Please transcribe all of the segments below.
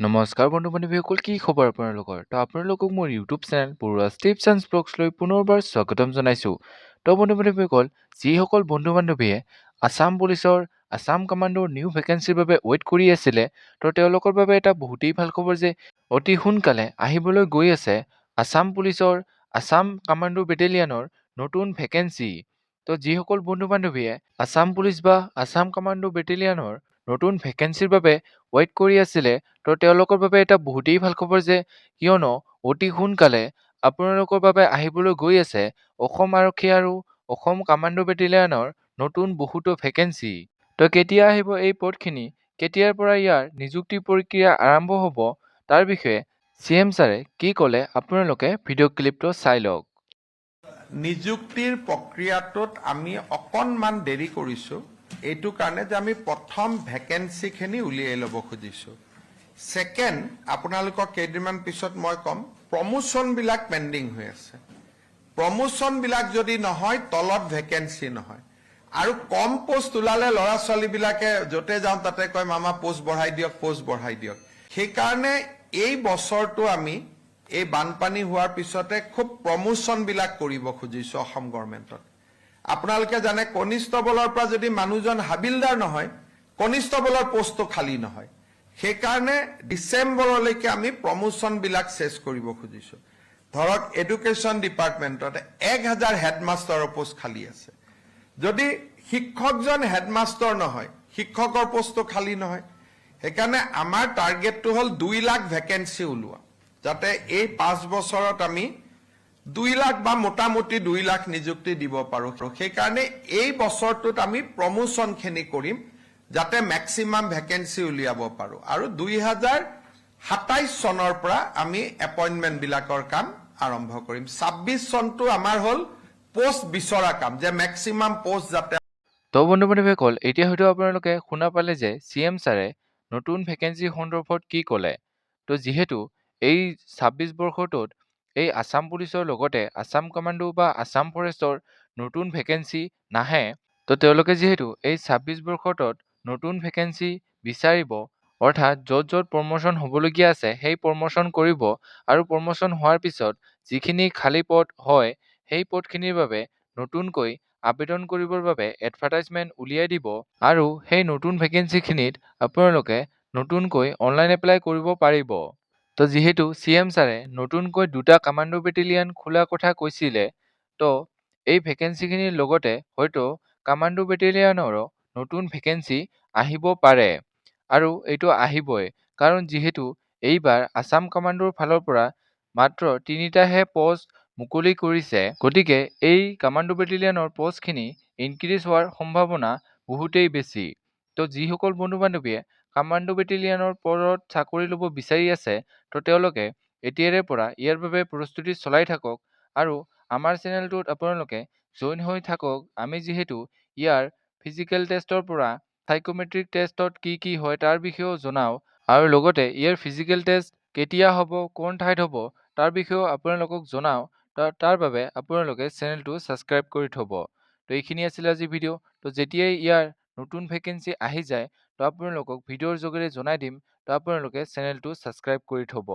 নমস্কাৰ বন্ধু বান্ধৱীসকল, কি খবৰ আপোনালোকৰ? তো আপোনালোকক মোৰ YouTube channel Baruah tips and ব্লগছলৈ পুনৰবাৰ স্বাগতম জনাইছোঁ। তো বন্ধু বান্ধৱীসকল, যিসকল বন্ধু বান্ধৱীয়ে আছাম পুলিচৰ আছাম কামাণ্ডোৰ নিউ ভেকেঞ্চিৰ বাবে ৱেইট কৰি আছিলে, তো তেওঁলোকৰ বাবে এটা বহুতেই ভাল খবৰ যে অতি সোনকালে আহিবলৈ গৈ আছে আছাম পুলিচৰ আছাম কামাণ্ডো বেটেলিয়ানৰ নতুন ভেকেঞ্চি। তো যিসকল বন্ধু বান্ধৱীয়ে আছাম পুলিচ বা আছাম কামাণ্ডো বেটেলিয়ানৰ নতুন ভেকেঞ্চিৰ বাবে ৱেইট কৰি আছিলে, তো তেওঁলোকৰ বাবে এটা বহুতেই ভাল খবৰ যে কিয়নো অতি সোনকালে আপোনালোকৰ বাবে আহিবলৈ গৈ আছে অসম আৰক্ষী আৰু অসম কামাণ্ডো বেটেলিয়ানৰ নতুন বহুতো ভেকেঞ্চি। তো কেতিয়া আহিব এই পদখিনি, কেতিয়াৰ পৰা ইয়াৰ নিযুক্তি প্ৰক্ৰিয়া আৰম্ভ হ'ব, তাৰ বিষয়ে CM ছাৰে কি ক'লে আপোনালোকে ভিডিঅ' ক্লিপটো চাই লওক। নিযুক্তিৰ প্ৰক্ৰিয়াটোত আমি অকণমান দেৰি কৰিছোঁ, এইটো কাৰণে যে আমি প্ৰথম ভেকেঞ্চিখিনি উলিয়াই ল'ব খুজিছোঁ। ছেকেণ্ড, আপোনালোকক কেইদিনমান পিছত মই ক'ম, প্ৰমোশ্যনবিলাক পেণ্ডিং হৈ আছে। প্ৰমোশ্যনবিলাক যদি নহয়, তলত ভেকেঞ্চি নহয়। আৰু কম পোষ্ট ওলালে ল'ৰা ছোৱালীবিলাকে য'তে যাওঁ তাতে কয় মামা পোষ্ট বঢ়াই দিয়ক, পোষ্ট বঢ়াই দিয়ক। সেইকাৰণে এই বছৰটো আমি এই বানপানী হোৱাৰ পিছতে খুব প্ৰমোশ্যনবিলাক কৰিব খুজিছোঁ অসম গভৰ্ণমেণ্টত। আপোনালোকে জানে কনিষ্টবলৰ পৰা যদি মানুহজন হাবিলদাৰ নহয়, কনিষ্টবলৰ পোষ্টটো খালী নহয়। সেইকাৰণে ডিচেম্বৰলৈকে আমি প্ৰমোশ্যনবিলাক চেছ কৰিব খুজিছোঁ। ধৰক এডুকেশ্যন ডিপাৰ্টমেণ্টত 1000 হেডমাষ্টাৰৰ পোষ্ট খালী আছে। যদি শিক্ষকজন হেডমাষ্টাৰ নহয়, শিক্ষকৰ পোষ্টটো খালী নহয়। সেইকাৰণে আমাৰ টাৰ্গেটটো হ'ল 2 লাখ ভেকেঞ্চি ওলোৱা, যাতে এই 5 বছৰত আমি 2 লাখ বা মোটামুটি 2 লাখ নিযুক্তি দিব পাৰোঁ। সেইকাৰণে এই বছৰটোত আমি প্ৰমোশ্যনখিনি কৰিম, যাতে মেক্সিমাম ভেকেঞ্চি উলিয়াব পাৰোঁ। আৰু 2027 চনৰ পৰা আমি এপইণ্টমেণ্টবিলাকৰ কাম আৰম্ভ কৰিম। 26 চনটো আমাৰ হ'ল পোষ্ট বিচৰা কাম, যে মেক্সিমাম পোষ্ট যাতে। তো বন্ধু বান্ধৱীসকল, এতিয়া হয়তো আপোনালোকে শুনা পালে যে CM ছাৰে নতুন ভেকেঞ্চি সন্দৰ্ভত কি ক'লে। তো যিহেতু এই 26 বৰ্ষটোত এই আছাম পুলিচৰ লগতে আছাম কামাণ্ডো বা আছাম ফৰেষ্টৰ নতুন ভেকেঞ্চি নাহে, তো তেওঁলোকে যিহেতু এই 26 বৰ্ষটোত নতুন ভেকেঞ্চি বিচাৰিব, অৰ্থাৎ য'ত য'ত প্ৰমোশ্যন হ'বলগীয়া আছে সেই প্ৰমোশ্যন কৰিব, আৰু প্ৰমোশ্যন হোৱাৰ পিছত যিখিনি খালী পদ হয় সেই পদখিনিৰ বাবে নতুনকৈ আবেদন কৰিবৰ বাবে এডভাৰটাইজমেণ্ট উলিয়াই দিব, আৰু সেই নতুন ভেকেঞ্চিখিনিত আপোনালোকে নতুনকৈ অনলাইন এপ্লাই কৰিব পাৰিব। তো যিহেতু CM ছাৰে নতুনকৈ 2টা কামাণ্ডো বেটেলিয়ান খোলাৰ কথা কৈছিলে, তো এই ভেকেঞ্চিখিনিৰ লগতে হয়তো কামাণ্ডো বেটেলিয়ানৰো নতুন ভেকেঞ্চি আহিব পাৰে, আৰু এইটো আহিবই, কাৰণ যিহেতু এইবাৰ আছাম কামাণ্ডোৰ ফালৰ পৰা মাত্ৰ 3টাহে পষ্ট মুকলি কৰিছে, গতিকে এই কামাণ্ডো বেটেলিয়ানৰ পষ্টখিনি ইনক্ৰিজ হোৱাৰ সম্ভাৱনা বহুতেই বেছি। তো যিসকল বন্ধু বান্ধৱীয়ে কামাণ্ডো বেটেলিয়ানৰ পদত চাকৰি ল'ব বিচাৰি আছে, তো তেওঁলোকে এতিয়াৰে পৰা ইয়াৰ বাবে প্ৰস্তুতি চলাই থাকক, আৰু আমাৰ চেনেলটোত আপোনালোকে জইন হৈ থাকক। আমি যিহেতু ইয়াৰ ফিজিকেল টেষ্টৰ পৰা সাইকোমেট্ৰিক টেষ্টত কি কি হয় তাৰ বিষয়েও জনাওঁ, আৰু লগতে ইয়াৰ ফিজিকেল টেষ্ট কেতিয়া হ'ব, কোন ঠাইত হ'ব তাৰ বিষয়েও আপোনালোকক জনাওঁ। তাৰ বাবে আপোনালোকে চেনেলটো ছাবস্ক্ৰাইব কৰি থ'ব। তো এইখিনি আছিল আজি ভিডিঅ'। তো যেতিয়াই ইয়াৰ নতুন ভেকেঞ্চি আহি যায়, তো আপোনালোকক ভিডিঅ'ৰ যোগেৰে জনাই দিম, তো আপোনালোকে চেনেলটো ছাবস্ক্ৰাইব কৰি থ'ব।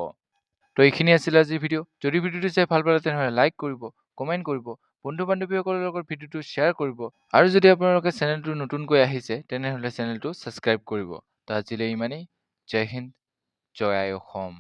তো এইখিনি আছিল আজি ভিডিঅ'। যদি ভিডিঅ'টো চাই ভাল পালে তেনেহ'লে লাইক কৰিব, কমেণ্ট কৰিব, বন্ধু বান্ধৱীসকলৰ লগত ভিডিঅ'টো শ্বেয়াৰ কৰিব, আৰু যদি আপোনালোকে চেনেলটো নতুনকৈ আহিছে তেনেহ'লে চেনেলটো ছাবস্ক্ৰাইব কৰিব। তো আজিলৈ ইমানেই। জয় হিন্দ, জয় আই অসম।